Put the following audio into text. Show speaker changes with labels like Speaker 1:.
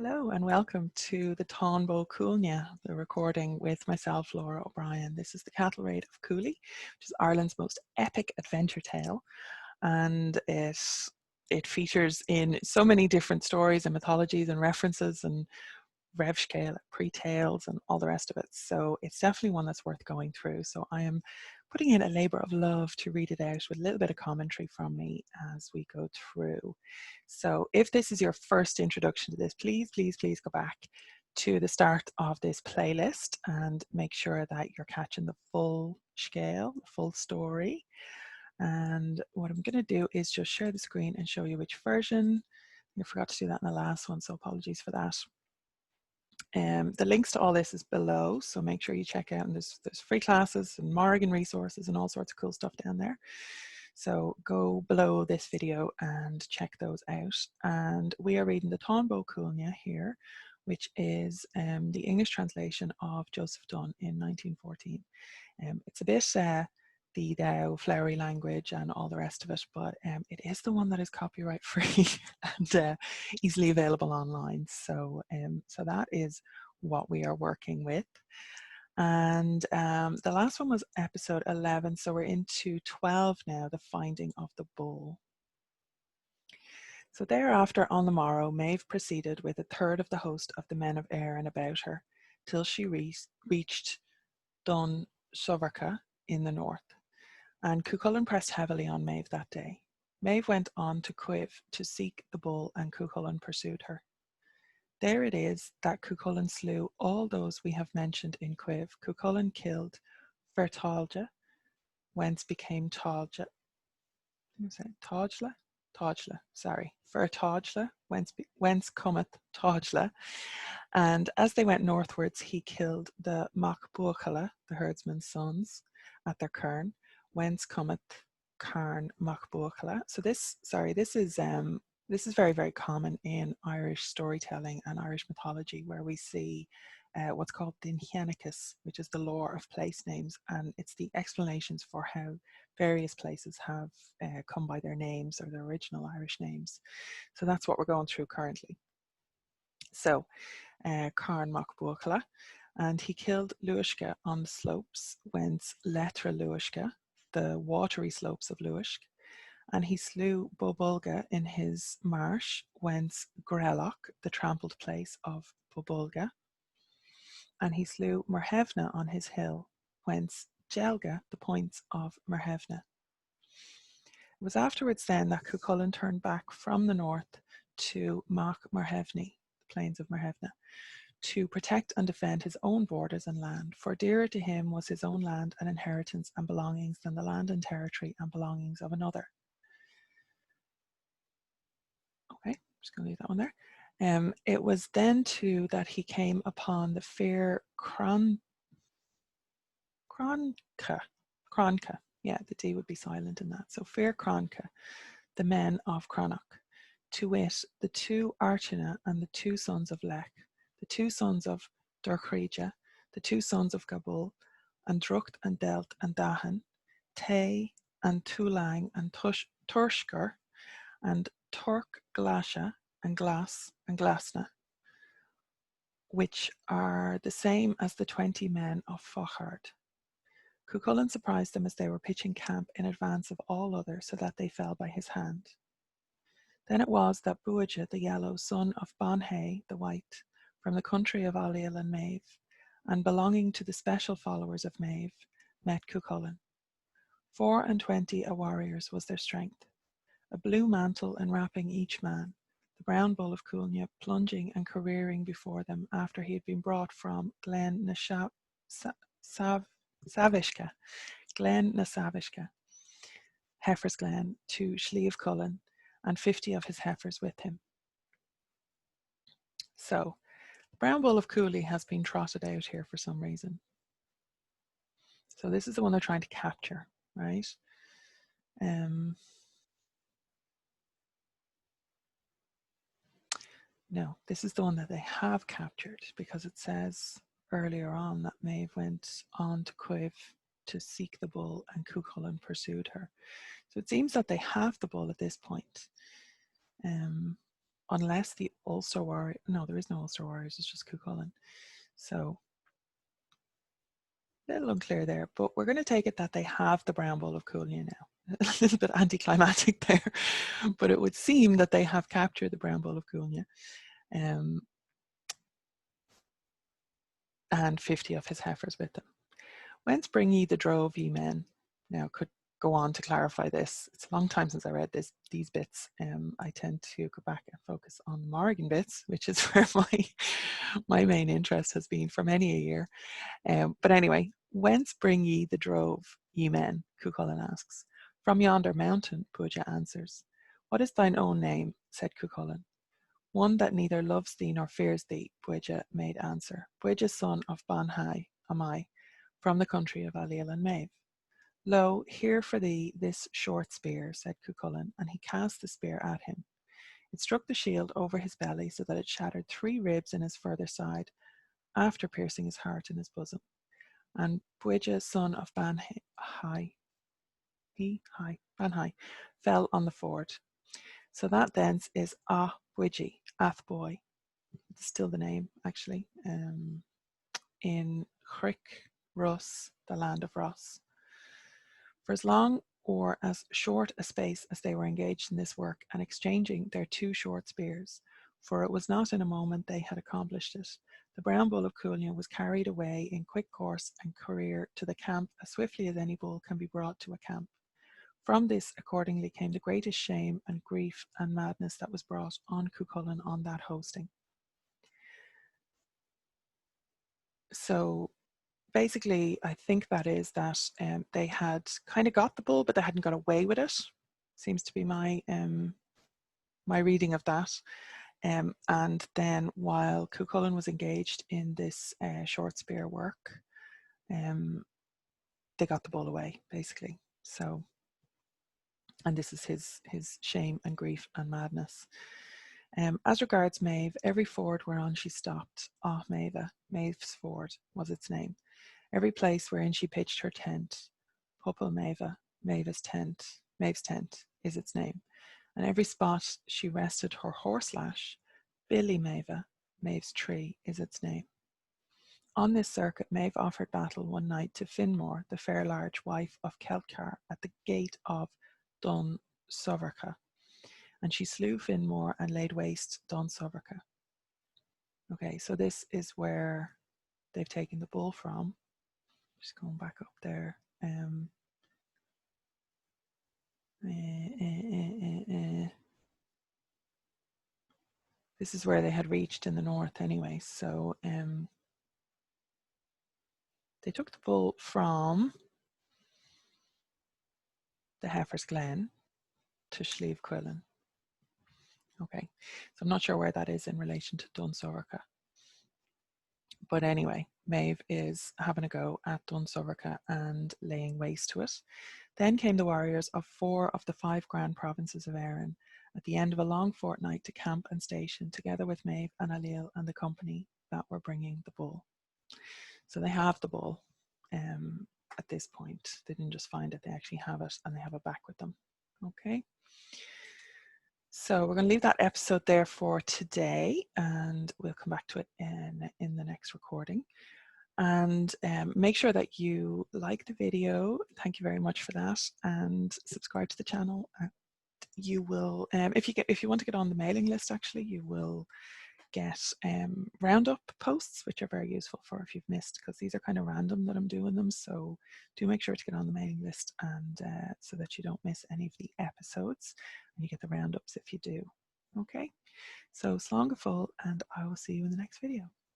Speaker 1: Hello and welcome to the Táin Cúailgne, the recording with myself, Lora O'Brien. This is the Cattle Raid of Cooley, which is Ireland's most epic adventure tale, and it features in so many different stories and mythologies and references and rev scale, pre-tales and all the rest of it. So it's definitely one that's worth going through. So I am putting in a labor of love to read it out with a little bit of commentary from me as we go through. So if this is your first introduction to this, please go back to the start of this playlist and make sure that you're catching the full scale, the full story. And what I'm going to do is just share the screen and show you which version. I forgot to do that in the last one, so apologies for that. The links to all this is below, so make sure you check out, and there's free classes and Mórrígan resources and all sorts of cool stuff down there. So go below this video and check those out. And we are reading the Táin Cúailgne here, which is the English translation of Joseph Dunn in 1914. It's a bit the thou flowery language and all the rest of it, but it is the one that is copyright free and easily available online. So so that is what we are working with. And the last one was episode 11, so we're into 12 now, the finding of the bull. So thereafter on the morrow Maeve proceeded with a third of the host of the men of Éire about her, till she reached Dun Sovarca in the north. And Cuchulainn pressed heavily on Maeve that day. Maeve went on to Cuibh to seek the bull, and Cuchulainn pursued her. There it is that Cuchulainn slew all those we have mentioned in Cuibh. Cuchulainn killed Fertáilge, whence became Táilge. Fertáilge, whence cometh Táilge. And as they went northwards, he killed the Mac Buachala, the herdsman's sons, at their cairn, whence cometh Carn Mac Buachala. So this is very, very common in Irish storytelling and Irish mythology, where we see what's called the Dinheanicus, which is the lore of place names, and it's the explanations for how various places have come by their names or their original Irish names. So that's what we're going through currently. So Carn Mac Buachala, and he killed Luishka on the slopes, whence Letra Luishka, the watery slopes of Luishk, and he slew Bobulga in his marsh, whence Grelloch, the trampled place of Bobulga, and he slew Merhevna on his hill, whence Gelga, the points of Merhevna. It was afterwards then that Cuchulainn turned back from the north to Mac Merhevni, the plains of Merhevna, to protect and defend his own borders and land, for dearer to him was his own land and inheritance and belongings than the land and territory and belongings of another. Okay, I'm just going to leave that one there. It was then too that he came upon the fair Cronca. Yeah, the D would be silent in that. So fair Cronca, the men of Cronach, to wit, the two Archina and the two sons of Lech, the two sons of Durchreja, the two sons of Gabul, and Drucht and Delt and Dahan, Tay and Tulang and Turshker, and Turk Glasha and Glass and Glasna, which are the same as the 20 men of Faughard. Cuchulainn surprised them as they were pitching camp in advance of all others, so that they fell by his hand. Then it was that Buaja the yellow, son of Bonhay the white, from the country of Aliel and Maeve, and belonging to the special followers of Maeve, met Cuchulainn. 24 a warriors was their strength, a blue mantle enwrapping each man, the brown bull of Cúailgne plunging and careering before them after he had been brought from Glen na Savishka, Heifer's Glen, to Slieve Cullen, and 50 of his heifers with him. So, the brown bull of Cooley has been trotted out here for some reason. So this is the one they're trying to capture, right? No, this is the one that they have captured, because it says earlier on that Maeve went on to Cuibh to seek the bull, and Cuchulainn pursued her. So it seems that they have the bull at this point. unless the Ulster Warriors, no, there is no Ulster Warriors, it's just Cuchulainn. So a little unclear there, but we're going to take it that they have the brown bull of Cúailgne now. A little bit anticlimactic there, but it would seem that they have captured the brown bull of Cúailgne, and 50 of his heifers with them. Whence bring ye the drove, ye men? Now, could go on to clarify this. It's a long time since I read these bits. I tend to go back and focus on Mórrígan bits, which is where my main interest has been for many a year. But anyway, whence bring ye the drove, ye men? Cuchulainn asks. From yonder mountain, Buidge answers. What is thine own name? Said Cuchulainn. One that neither loves thee nor fears thee, Buidge made answer. Buidge, son of Banhai, am I, from the country of Allil and Maeve. Lo, here for thee this short spear, said Cuchulainn, and he cast the spear at him. It struck the shield over his belly so that it shattered 3 ribs in his further side, after piercing his heart in his bosom. And Buidge, son of Banhai, fell on the ford. So that thence is Buidge, Athboy. It's still the name, actually, in Crick Russ, the land of Ross. For as long or as short a space as they were engaged in this work and exchanging their 2 short spears, for it was not in a moment they had accomplished it, the brown bull of Cúailgne was carried away in quick course and career to the camp as swiftly as any bull can be brought to a camp. From this accordingly came the greatest shame and grief and madness that was brought on Cuchulainn on that hosting. So basically, I think that is that they had kind of got the bull, but they hadn't got away with it. Seems to be my reading of that. And then while Cuchulainn was engaged in this short spear work, they got the bull away, basically. So, and this is his shame and grief and madness. As regards Maeve, every ford whereon she stopped, Maeve's ford was its name. Every place wherein she pitched her tent, Popel Maeve's tent is its name. And every spot she rested her horse lash, Billy Maeve's tree is its name. On this circuit, Maeve offered battle one night to Finmore, the fair large wife of Celtcar, at the gate of Dun Soverca. And she slew Finmore and laid waste Dun Soverca. Okay, so this is where they've taken the bull from. Just going back up there. This is where they had reached in the north anyway. So they took the bull from the Heifer's Glen to Slieve Cuilan. Okay, so I'm not sure where that is in relation to Dun Soverca. But anyway, Maeve is having a go at Dun Soverca and laying waste to it. Then came the warriors of 4 of the 5 grand provinces of Erin at the end of a long fortnight to camp and station together with Maeve and Allil and the company that were bringing the bull. So they have the bull at this point. They didn't just find it, they actually have it and they have it back with them. Okay. So we're going to leave that episode there for today and we'll come back to it in the next recording. And make sure that you like the video. Thank you very much for that, and subscribe to the channel. You will, if you want to get on the mailing list, actually, you will get roundup posts, which are very useful for if you've missed, because these are kind of random that I'm doing them. So do make sure to get on the mailing list, and so that you don't miss any of the episodes, and you get the roundups if you do. Okay, so slán go fóill, and I will see you in the next video.